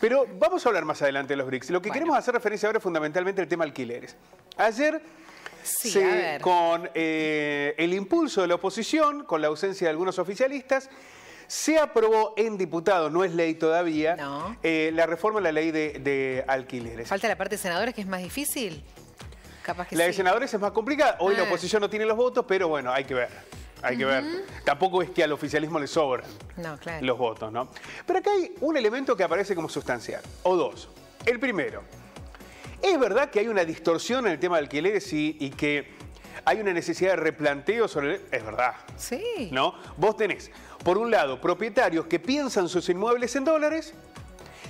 Pero vamos a hablar más adelante de los BRICS. Lo que queremos hacer referencia ahora es fundamentalmente el tema alquileres. Ayer, con el impulso de la oposición, con la ausencia de algunos oficialistas, se aprobó en diputados, no es ley todavía, la reforma de la ley de alquileres. ¿Falta la parte de senadores, que es más difícil? Capaz que la de senadores es más complicada. Hoy la oposición no tiene los votos, pero bueno, hay que ver. Hay que ver. Tampoco es que al oficialismo le sobran los votos, ¿no? Pero acá hay un elemento que aparece como sustancial, o dos. El primero, ¿es verdad que hay una distorsión en el tema de alquileres y que hay una necesidad de replanteo sobre Es verdad. Sí. ¿No? Vos tenés, por un lado, propietarios que piensan sus inmuebles en dólares,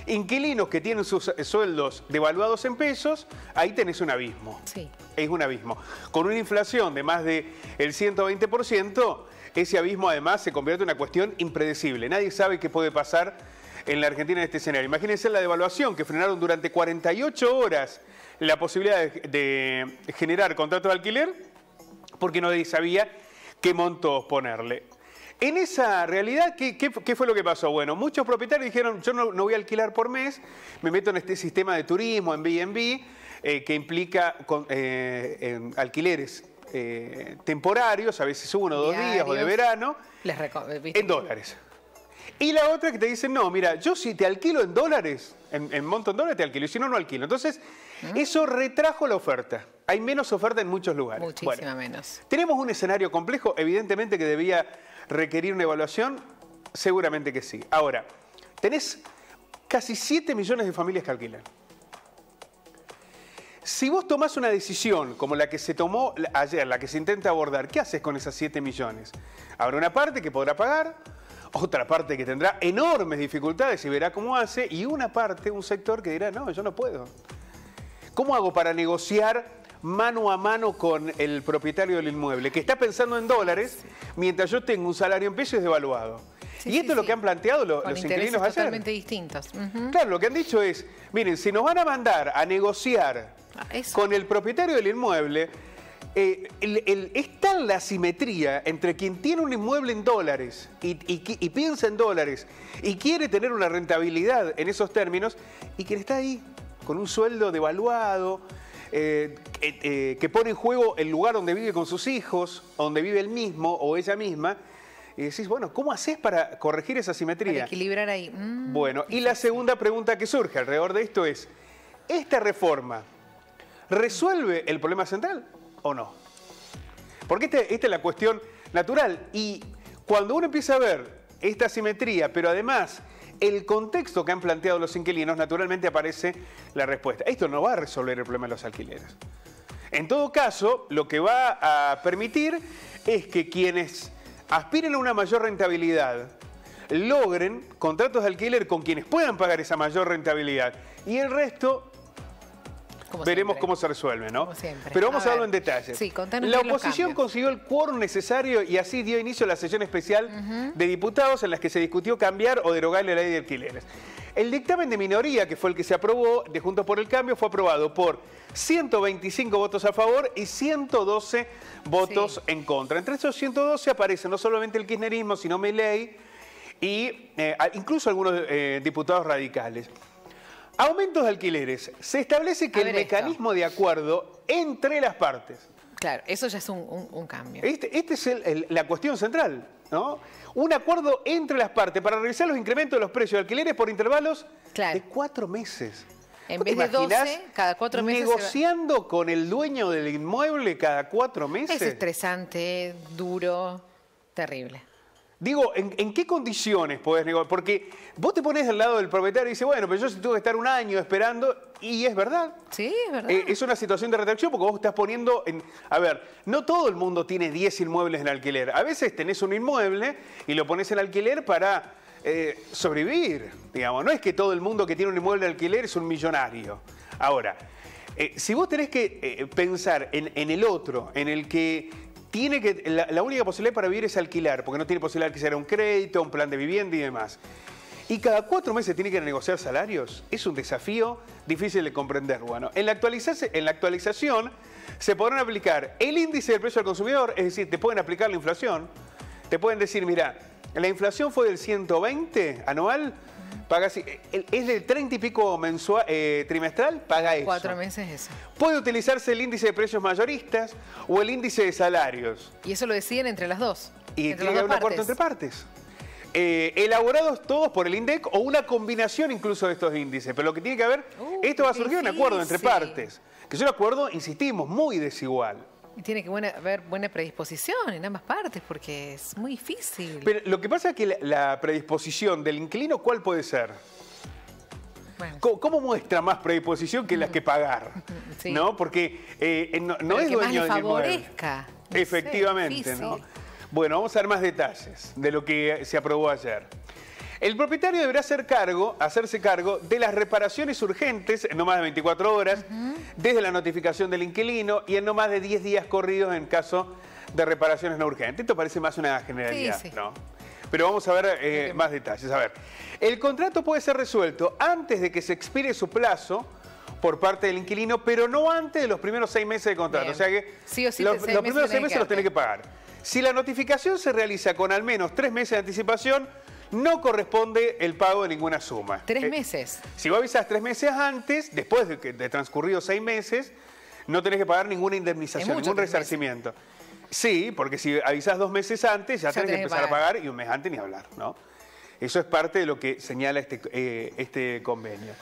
inquilinos que tienen sus sueldos devaluados en pesos, ahí tenés un abismo. Sí. Es un abismo. Con una inflación de más del 120%, ese abismo además se convierte en una cuestión impredecible. Nadie sabe qué puede pasar en la Argentina en este escenario. Imagínense la devaluación, que frenaron durante 48 horas la posibilidad de generar contratos de alquiler, porque nadie sabía qué montos ponerle. En esa realidad, ¿qué fue lo que pasó? Bueno, muchos propietarios dijeron, yo no voy a alquilar por mes, me meto en este sistema de turismo, en B&B, que implica alquileres temporarios, a veces 1 o 2 días o de verano, en dólares. Y la otra que te dicen, no, mira, yo si te alquilo en dólares, en monto en dólares te alquilo, y si no, no alquilo. Entonces, eso retrajo la oferta. Hay menos oferta en muchos lugares. Muchísima menos. ¿Tenemos un escenario complejo? Evidentemente que debía requerir una evaluación, seguramente que sí. Ahora, tenés casi 7 millones de familias que alquilan. Si vos tomás una decisión como la que se tomó ayer, la que se intenta abordar, ¿qué haces con esas 7 millones? Habrá una parte que podrá pagar, otra parte que tendrá enormes dificultades y verá cómo hace, y una parte, un sector que dirá, no, yo no puedo. ¿Cómo hago para negociar mano a mano con el propietario del inmueble, que está pensando en dólares, mientras yo tengo un salario en pesos devaluado? Y esto es lo que han planteado los inquilinos ayer. Totalmente distintos. Claro, lo que han dicho es, miren, si nos van a mandar a negociar con el propietario del inmueble, es tal la asimetría entre quien tiene un inmueble en dólares y piensa en dólares y quiere tener una rentabilidad en esos términos, y quien está ahí con un sueldo devaluado, que pone en juego el lugar donde vive con sus hijos, donde vive él mismo o ella misma, y decís, bueno, ¿cómo haces para corregir esa asimetría? Para equilibrar ahí. Bueno, y la segunda pregunta que surge alrededor de esto es, ¿esta reforma resuelve el problema central o no? Porque esta es la cuestión natural, y cuando uno empieza a ver esta asimetría, pero además el contexto que han planteado los inquilinos, naturalmente aparece la respuesta. Esto no va a resolver el problema de los alquileres. En todo caso, lo que va a permitir es que quienes aspiren a una mayor rentabilidad logren contratos de alquiler con quienes puedan pagar esa mayor rentabilidad. Y el resto veremos cómo se resuelve, ¿no? Pero vamos a verlo en detalle. Sí, la oposición consiguió el quórum necesario y así dio inicio a la sesión especial de diputados en las que se discutió cambiar o derogar la ley de alquileres. El dictamen de minoría, que fue el que se aprobó de Juntos por el Cambio, fue aprobado por 125 votos a favor y 112 votos en contra. Entre esos 112 aparecen no solamente el kirchnerismo, sino Milei y incluso algunos diputados radicales. Aumentos de alquileres. Se establece que el mecanismo de acuerdo entre las partes. Claro, eso ya es un cambio. Esta es la cuestión central, ¿no? Un acuerdo entre las partes para realizar los incrementos de los precios de alquileres por intervalos de 4 meses. En vez de 12, cada 4 meses. Negociando con el dueño del inmueble cada 4 meses. Es estresante, duro, terrible. Digo, ¿en qué condiciones podés negociar? Porque vos te pones al lado del propietario y dices, bueno, pero yo sí tuve que estar un año esperando, y es verdad. Sí, es verdad. Es una situación de retracción porque vos estás poniendo en... A ver, no todo el mundo tiene 10 inmuebles en alquiler. A veces tenés un inmueble y lo pones en alquiler para sobrevivir, digamos. No es que todo el mundo que tiene un inmueble de alquiler es un millonario. Ahora, si vos tenés que pensar en el otro, en el que... la única posibilidad para vivir es alquilar, porque no tiene posibilidad de que sea un crédito, un plan de vivienda y demás. Y cada 4 meses tiene que negociar salarios. Es un desafío difícil de comprender. Bueno, en la actualización se podrán aplicar el índice del precio al consumidor, es decir, te pueden aplicar la inflación. Te pueden decir, mira, la inflación fue del 120 anual Paga así. Es del 30 y pico mensual, trimestral, paga eso. 4 meses eso. Puede utilizarse el índice de precios mayoristas o el índice de salarios. Y eso lo deciden entre las dos. Y entre tiene que haber un acuerdo entre partes. Elaborados todos por el INDEC o una combinación incluso de estos índices. Pero lo que tiene que haber, esto va a surgir un acuerdo entre partes. Que es un acuerdo, insistimos, muy desigual. Y tiene que haber buena predisposición en ambas partes, porque es muy difícil. Pero lo que pasa es que la predisposición del inquilino, ¿cuál puede ser? Bueno. ¿Cómo muestra más predisposición que las que pagar? Sí. ¿No? Porque no es dueño del inmueble. No efectivamente, ¿no? Bueno, vamos a ver más detalles de lo que se aprobó ayer. El propietario deberá hacerse cargo de las reparaciones urgentes en no más de 24 horas, desde la notificación del inquilino y en no más de 10 días corridos en caso de reparaciones no urgentes. Esto parece más una generalidad, sí, sí. ¿No? Pero vamos a ver más detalles. A ver, el contrato puede ser resuelto antes de que se expire su plazo por parte del inquilino, pero no antes de los primeros 6 meses de contrato. Bien. O sea que sí o sí, los primeros 6 meses los tiene que pagar. Si la notificación se realiza con al menos 3 meses de anticipación, no corresponde el pago de ninguna suma. 3 meses. Si vos avisás 3 meses antes, después de transcurridos 6 meses, no tenés que pagar ninguna indemnización, ningún resarcimiento. Sí, porque si avisás 2 meses antes, ya tenés que empezar a pagar y un mes antes ni hablar, ¿no? Eso es parte de lo que señala este convenio.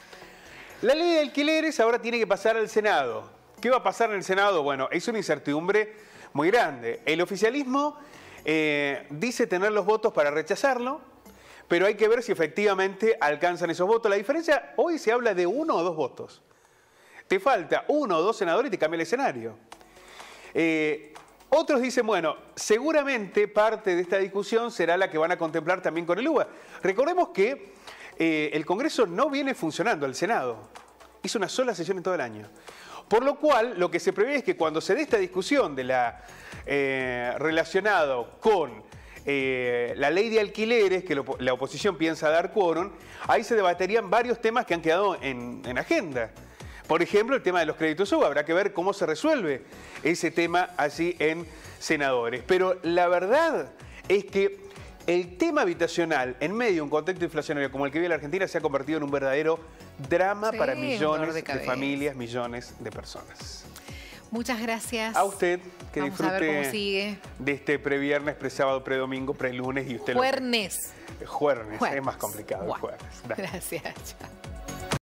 La ley de alquileres ahora tiene que pasar al Senado. ¿Qué va a pasar en el Senado? Bueno, es una incertidumbre muy grande. El oficialismo dice tener los votos para rechazarlo, pero hay que ver si efectivamente alcanzan esos votos. La diferencia, hoy se habla de 1 o 2 votos. Te falta 1 o 2 senadores y te cambia el escenario. Otros dicen, bueno, seguramente parte de esta discusión será la que van a contemplar también con el UBA. Recordemos que el Congreso no viene funcionando, el Senado. Hizo una sola sesión en todo el año. Por lo cual, lo que se prevé es que cuando se dé esta discusión de relacionado con la ley de alquileres, que la oposición piensa dar quórum, ahí se debaterían varios temas que han quedado en agenda. Por ejemplo, el tema de los créditos UBA. Habrá que ver cómo se resuelve ese tema allí en senadores. Pero la verdad es que el tema habitacional en medio de un contexto inflacionario como el que vive la Argentina se ha convertido en un verdadero drama para millones de familias, millones de personas. Muchas gracias. A usted, que Vamos disfrute a ver cómo sigue. De este previernes, presábado, predomingo, prelunes y usted Juernes. Juernes, es más complicado. Bueno. El jueves. Gracias. Chao.